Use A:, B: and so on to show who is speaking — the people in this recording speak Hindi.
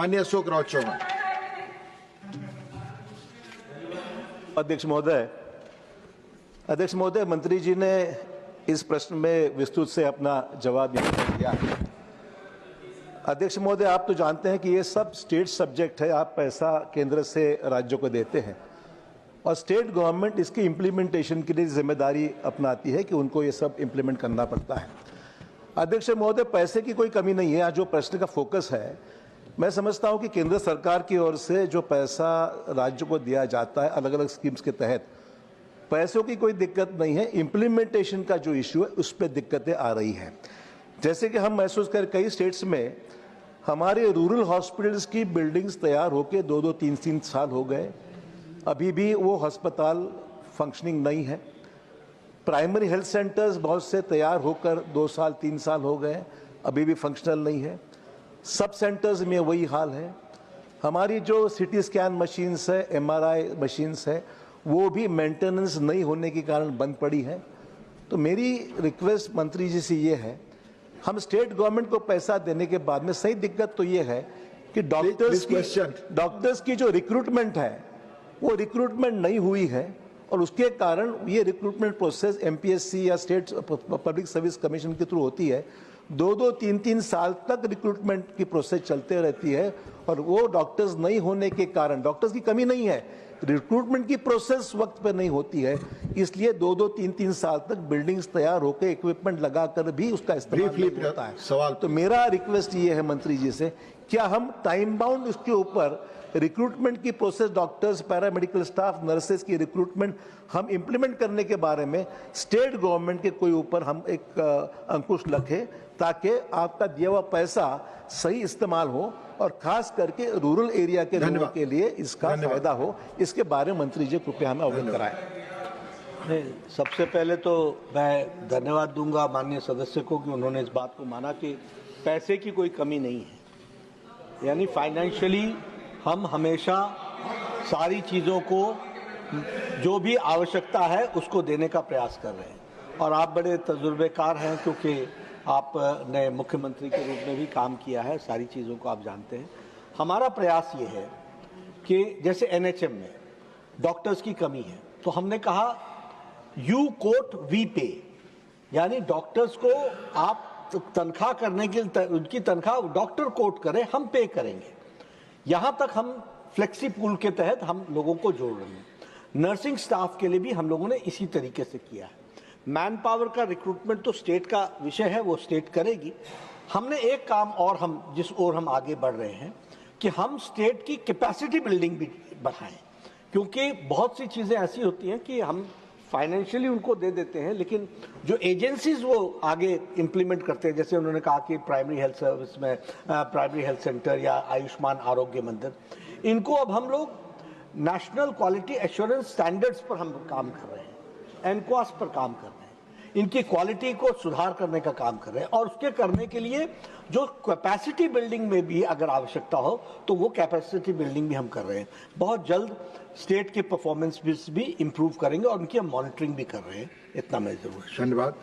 A: माननीय अशोक राव चौहान।
B: अध्यक्ष महोदय, मंत्री जी ने इस प्रश्न में विस्तृत से अपना जवाब दिया है। अध्यक्ष महोदय, आप तो जानते हैं कि ये सब स्टेट सब्जेक्ट है। आप पैसा केंद्र से राज्यों को देते हैं और स्टेट गवर्नमेंट इसकी इम्प्लीमेंटेशन के लिए जिम्मेदारी अपनाती है कि उनको ये सब इम्प्लीमेंट करना पड़ता है। अध्यक्ष महोदय, पैसे की कोई कमी नहीं है। आज जो प्रश्न का फोकस है, मैं समझता हूं कि केंद्र सरकार की ओर से जो पैसा राज्यों को दिया जाता है अलग अलग स्कीम्स के तहत, पैसों की कोई दिक्कत नहीं है। इम्प्लीमेंटेशन का जो इशू है उस पर दिक्कतें आ रही हैं। जैसे कि हम महसूस कर कई स्टेट्स में हमारे रूरल हॉस्पिटल्स की बिल्डिंग्स तैयार होकर 2-2, 3-3 साल हो गए, अभी भी वो अस्पताल फंक्शनिंग नहीं है। प्राइमरी हेल्थ सेंटर्स बहुत से तैयार होकर 2 साल 3 साल हो गए, अभी भी फंक्शनल नहीं है। सब सेंटर्स में वही हाल है। हमारी जो सिटी स्कैन मशीन्स है, MRI मशीन्स है, वो भी मेंटेनेंस नहीं होने के कारण बंद पड़ी है। तो मेरी रिक्वेस्ट मंत्री जी से ये है, हम स्टेट गवर्नमेंट को पैसा देने के बाद में सही दिक्कत तो ये है कि डॉक्टर्स की जो रिक्रूटमेंट है वो रिक्रूटमेंट नहीं हुई है और उसके कारण ये रिक्रूटमेंट प्रोसेस MPSC या स्टेट पब्लिक सर्विस कमीशन के थ्रू होती है। 2-2, 3-3 साल तक रिक्रूटमेंट की प्रोसेस चलते रहती है और वो डॉक्टर्स नहीं होने के कारण, डॉक्टर्स की कमी नहीं है, रिक्रूटमेंट की प्रोसेस वक्त पे नहीं होती है, इसलिए 2-2, 3-3 साल तक बिल्डिंग्स तैयार होकर इक्विपमेंट लगाकर भी उसका इस्तेमाल नहीं होता है। सवाल तो मेरा रिक्वेस्ट ये है मंत्री जी से, क्या हम टाइम बाउंड उसके ऊपर रिक्रूटमेंट की process, doctors, paramedical staff, nurses की रिक्रूटमेंट हम इंप्लीमेंट करने के बारे में स्टेट गवर्नमेंट के कोई ऊपर हम एक अंकुश रखें ताकि आपका दिया हुआ पैसा सही इस्तेमाल हो और खास करके रूरल एरिया के लोगों के लिए इसका फायदा हो। इसके बारे में मंत्री जी कृपया हमें अवगत कराएं।
C: सबसे पहले तो मैं धन्यवाद दूंगा माननीय सदस्य को कि उन्होंने इस बात को माना कि पैसे की कोई कमी नहीं है। यानी फाइनेंशियली हम हमेशा सारी चीज़ों को जो भी आवश्यकता है उसको देने का प्रयास कर रहे हैं और आप बड़े तजुर्बेकार हैं क्योंकि आपने मुख्यमंत्री के रूप में भी काम किया है, सारी चीज़ों को आप जानते हैं। हमारा प्रयास ये है कि जैसे NHM में डॉक्टर्स की कमी है तो हमने कहा यू कोट वी पे, यानी डॉक्टर्स को आप तनख्वाह करने के लिए उनकी तनख्वाह डॉक्टर कोट करें, हम पे करेंगे। यहाँ तक हम फ्लेक्सी पूल के तहत हम लोगों को जोड़ रहे हैं। नर्सिंग स्टाफ के लिए भी हम लोगों ने इसी तरीके से किया है। मैन पावर का रिक्रूटमेंट तो स्टेट का विषय है, वो स्टेट करेगी। हमने एक काम और हम जिस ओर हम आगे बढ़ रहे हैं कि हम स्टेट की कैपेसिटी बिल्डिंग भी बढ़ाएं, क्योंकि बहुत सी चीज़ें ऐसी होती हैं कि हम फाइनेंशियली उनको दे देते हैं लेकिन जो एजेंसीज वो आगे इम्प्लीमेंट करते हैं, जैसे उन्होंने कहा कि प्राइमरी हेल्थ सर्विस में प्राइमरी हेल्थ सेंटर या आयुष्मान आरोग्य मंदिर, इनको अब हम लोग नेशनल क्वालिटी एश्योरेंस स्टैंडर्ड्स पर हम काम कर रहे हैं, एनक्वास पर काम कर रहे हैं, इनकी क्वालिटी को सुधार करने का काम कर रहे हैं और उसके करने के लिए जो कैपेसिटी बिल्डिंग में भी अगर आवश्यकता हो तो वो कैपेसिटी बिल्डिंग भी हम कर रहे हैं। बहुत जल्द स्टेट के परफॉर्मेंस भी इम्प्रूव करेंगे और उनकी हम मॉनिटरिंग भी कर रहे हैं। इतना मैं जरूर।
A: धन्यवाद।